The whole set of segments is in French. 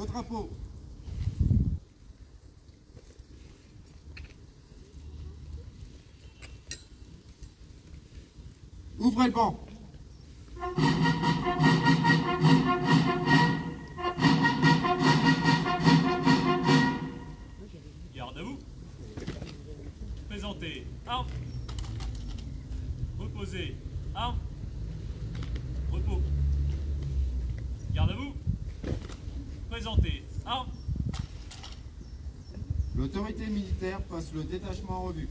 Au drapeau. Ouvrez le banc. Garde à vous. Présentez. Armes. Reposez. Armes. Repos. Garde à vous. Présentez. Armes. L'autorité militaire passe le détachement en revue.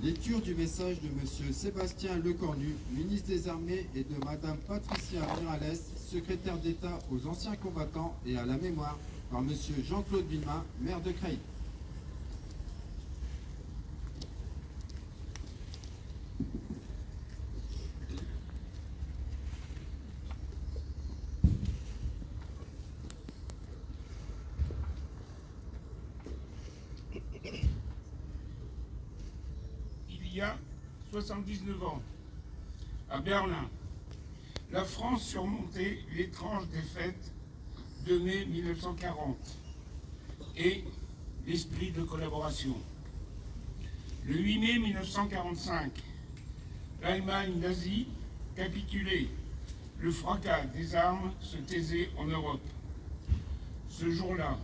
Lecture du message de M. Sébastien Lecornu, ministre des Armées, et de Mme Patricia Miralles, secrétaire d'État aux anciens combattants et à la mémoire, par M. Jean-Claude Villemain, maire de Creil. Il y a 79 ans, à Berlin, la France surmontait l'étrange défaite de mai 1940 et l'esprit de collaboration. Le 8 mai 1945, l'Allemagne nazie capitulait. Le fracas des armes se taisait en Europe. Ce jour-là,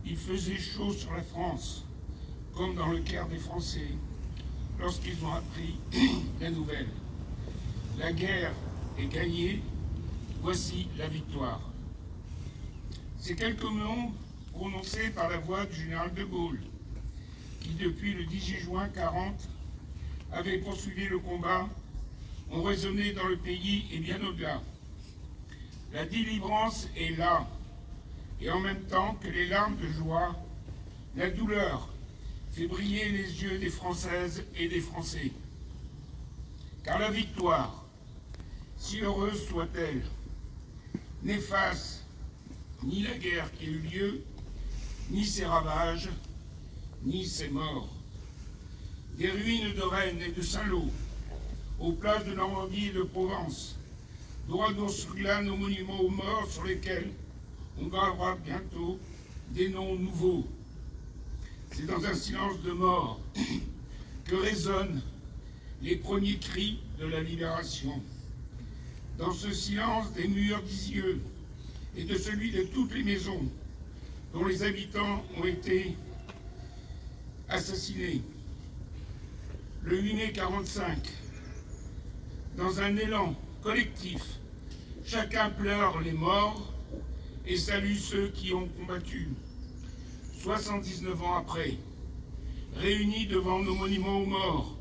il faisait chaud sur la France, comme dans le cœur des Français, lorsqu'ils ont appris la nouvelle. La guerre est gagnée, voici la victoire. Ces quelques mots prononcés par la voix du général de Gaulle, qui depuis le 18 juin 1940 avait poursuivi le combat, ont résonné dans le pays et bien au-delà. La délivrance est là, et en même temps que les larmes de joie, la douleur fait briller les yeux des Françaises et des Français. Car la victoire, si heureuse soit-elle, n'efface ni la guerre qui a eu lieu, ni ses ravages, ni ses morts. Des ruines de Rennes et de Saint-Lô, aux plages de Normandie et de Provence, droit nos monuments aux morts sur lesquels on gravera bientôt des noms nouveaux. C'est dans un silence de mort que résonnent les premiers cris de la libération. Dans ce silence des murs d'Isieux et de celui de toutes les maisons dont les habitants ont été assassinés. Le 8 mai 1945, dans un élan collectif, chacun pleure les morts et salue ceux qui ont combattu. 79 ans après, réunis devant nos monuments aux morts,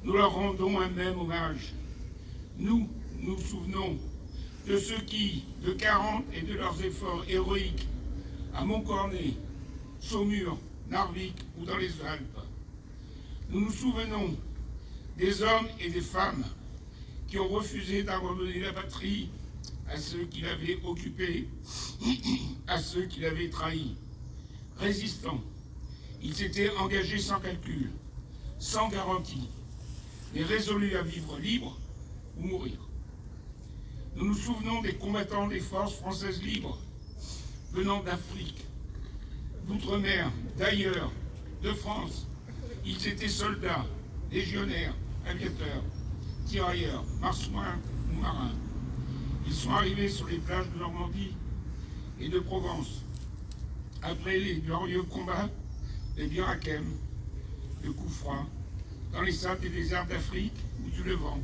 nous leur rendons un même hommage. Nous nous souvenons de ceux qui, de 40 et de leurs efforts héroïques, à Montcornet, Saumur, Narvik ou dans les Alpes. Nous nous souvenons des hommes et des femmes qui ont refusé d'abandonner la patrie à ceux qui l'avaient occupée, à ceux qui l'avaient trahi. Résistants, ils s'étaient engagés sans calcul, sans garantie, mais résolus à vivre libres ou mourir. Nous nous souvenons des combattants des forces françaises libres, venant d'Afrique, d'outre-mer, d'ailleurs, de France. Ils étaient soldats, légionnaires, aviateurs, tirailleurs, marsouins ou marins. Ils sont arrivés sur les plages de Normandie et de Provence, après les glorieux combats de Bir Hakeim, de Koufra, dans les sables des déserts d'Afrique ou du Levant,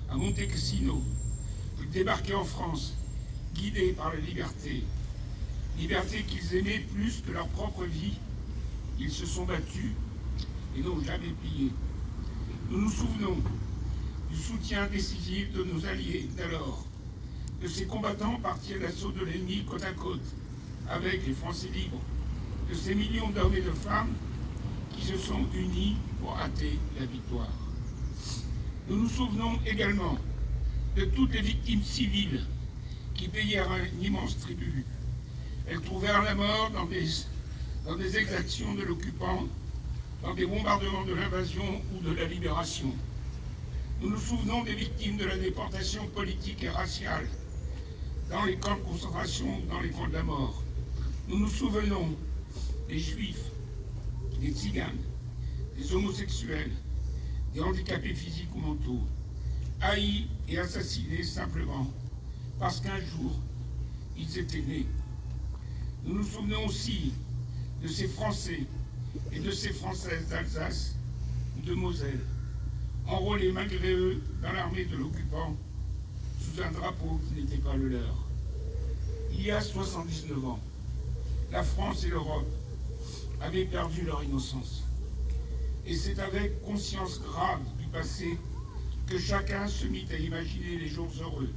à Monte Cassino. Ils débarquaient en France, guidés par la liberté. Liberté qu'ils aimaient plus que leur propre vie. Ils se sont battus et n'ont jamais plié. Nous nous souvenons du soutien décisif de nos alliés d'alors, de ces combattants partis à l'assaut de l'ennemi côte à côte avec les Français libres, de ces millions d'hommes et de femmes qui se sont unis pour hâter la victoire. Nous nous souvenons également de toutes les victimes civiles qui payèrent un immense tribut. Elles trouvèrent la mort dans des exactions de l'occupant, dans des bombardements de l'invasion ou de la libération. Nous nous souvenons des victimes de la déportation politique et raciale, dans les camps de concentration ou dans les camps de la mort. Nous nous souvenons des Juifs, des Tziganes, des homosexuels, des handicapés physiques ou mentaux, haïs et assassinés simplement parce qu'un jour, ils étaient nés. Nous nous souvenons aussi de ces Français et de ces Françaises d'Alsace ou de Moselle, enrôlés malgré eux dans l'armée de l'occupant, sous un drapeau qui n'était pas le leur. Il y a 79 ans, la France et l'Europe avaient perdu leur innocence. Et c'est avec conscience grave du passé que chacun se mit à imaginer les jours heureux.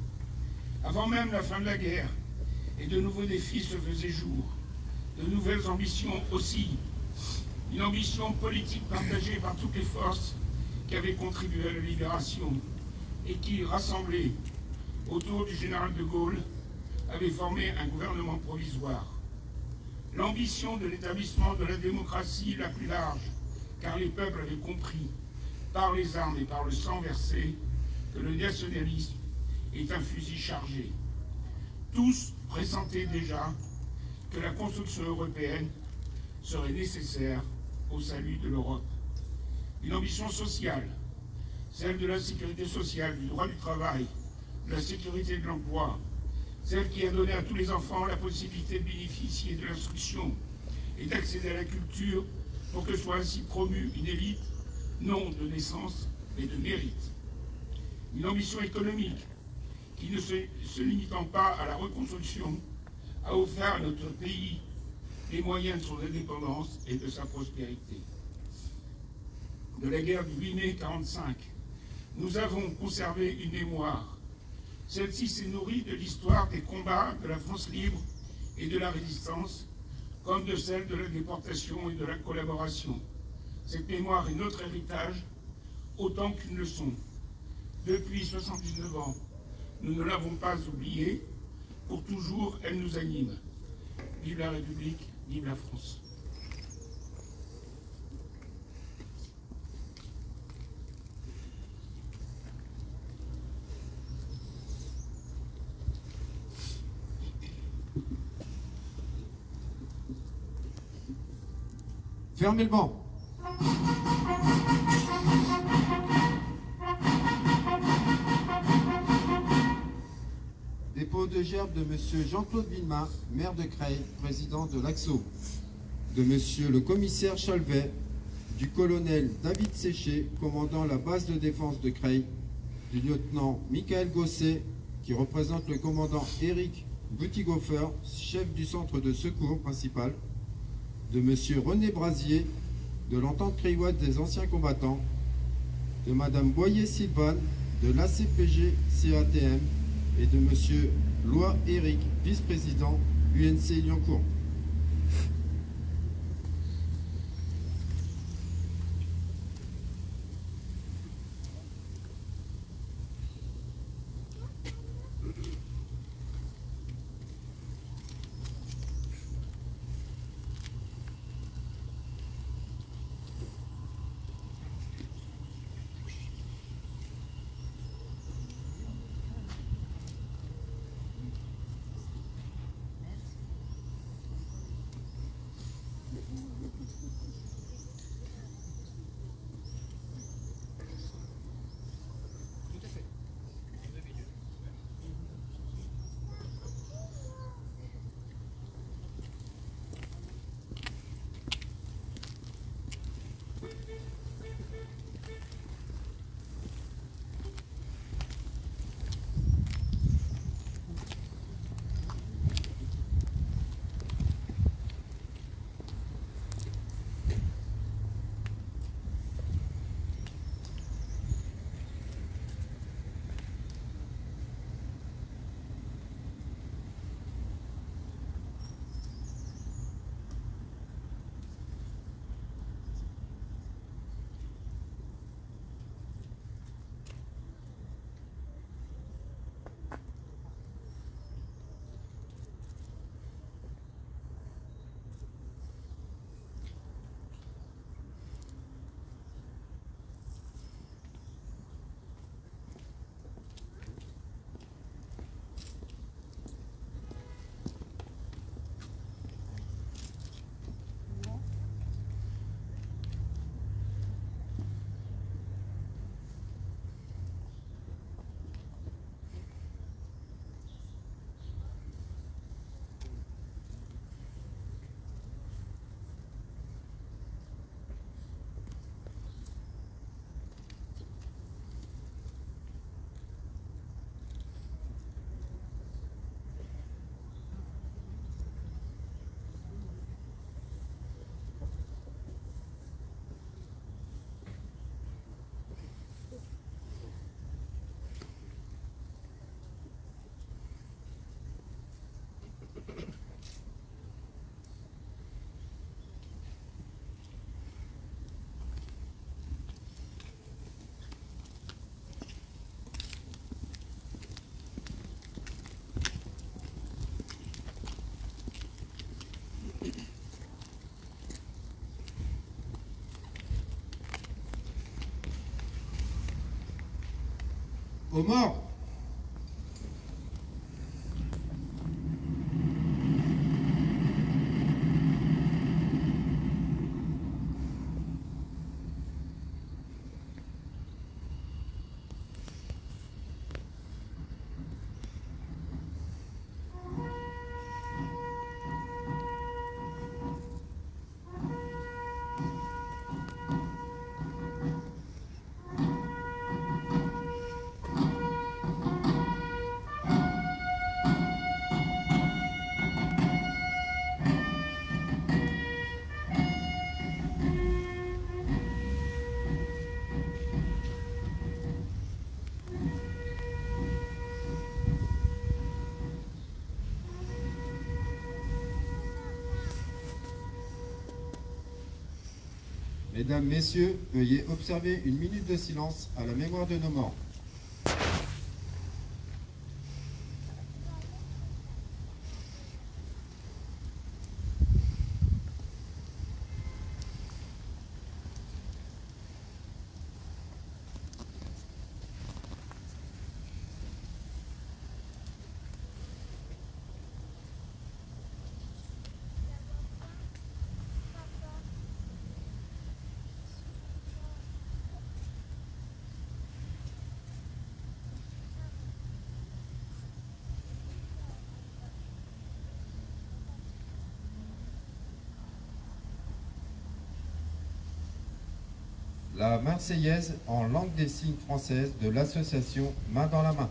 Avant même la fin de la guerre, et de nouveaux défis se faisaient jour, de nouvelles ambitions aussi, une ambition politique partagée par toutes les forces qui avaient contribué à la libération et qui, rassemblées autour du général de Gaulle, avaient formé un gouvernement provisoire. L'ambition de l'établissement de la démocratie la plus large, car les peuples avaient compris, par les armes et par le sang versé, que le nationalisme est un fusil chargé. Tous pressentaient déjà que la construction européenne serait nécessaire au salut de l'Europe. Une ambition sociale, celle de la sécurité sociale, du droit du travail, de la sécurité de l'emploi, celle qui a donné à tous les enfants la possibilité de bénéficier de l'instruction et d'accéder à la culture pour que soit ainsi promue une élite, non de naissance, mais de mérite. Une ambition économique qui, ne se limitant pas à la reconstruction, a offert à notre pays les moyens de son indépendance et de sa prospérité. De la guerre du 8 mai 1945, nous avons conservé une mémoire. Celle-ci s'est nourrie de l'histoire des combats de la France libre et de la résistance, comme de celle de la déportation et de la collaboration. Cette mémoire est notre héritage, autant qu'une leçon. Depuis 79 ans, nous ne l'avons pas oubliée. Pour toujours, elle nous anime. Vive la République, vive la France. Fermez le banc. Dépôt de gerbe de M. Jean-Claude Villemain, maire de Creil, président de l'AXO. De M. le commissaire Chalvet, du colonel David Séché, commandant la base de défense de Creil, du lieutenant Michael Gosset, qui représente le commandant Éric Butighofer, chef du centre de secours principal, de M. René Brasier, de l'entente crayoise des anciens combattants, de Mme Boyer-Sylvane, de l'ACPG CATM et de M. Lois Éric, vice-président UNC Lyoncourt. Aux morts. Mesdames, Messieurs, veuillez observer une minute de silence à la mémoire de nos morts. La Marseillaise en langue des signes française de l'association Main dans la main.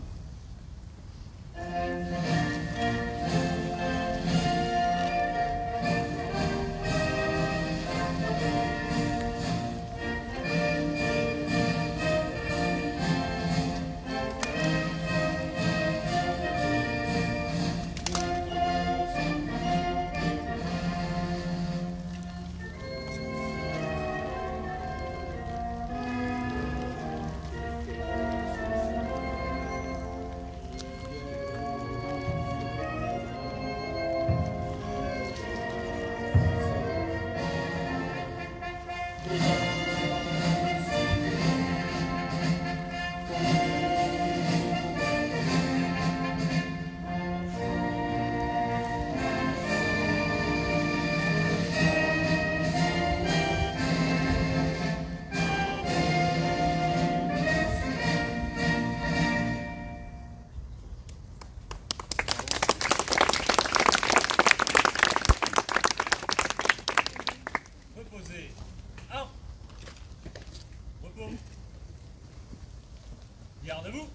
Garde à vous.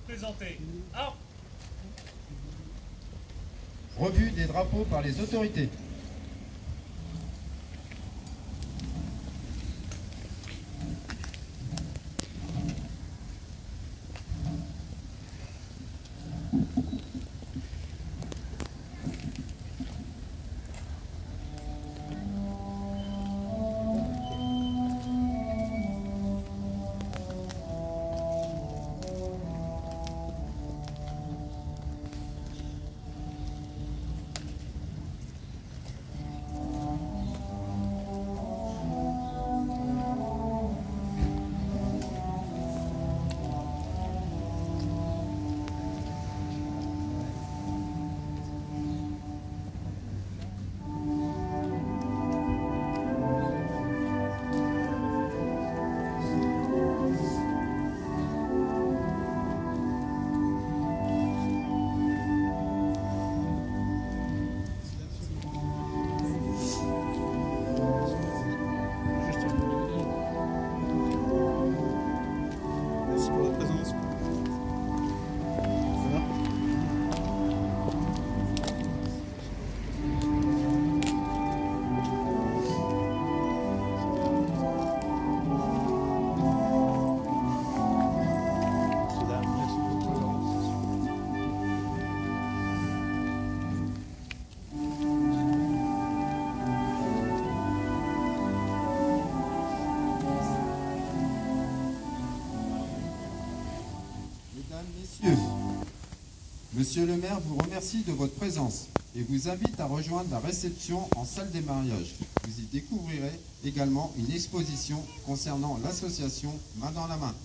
Présentez. Ah. Revue des drapeaux par les autorités. Monsieur le maire vous remercie de votre présence et vous invite à rejoindre la réception en salle des mariages. Vous y découvrirez également une exposition concernant l'association Main dans la main.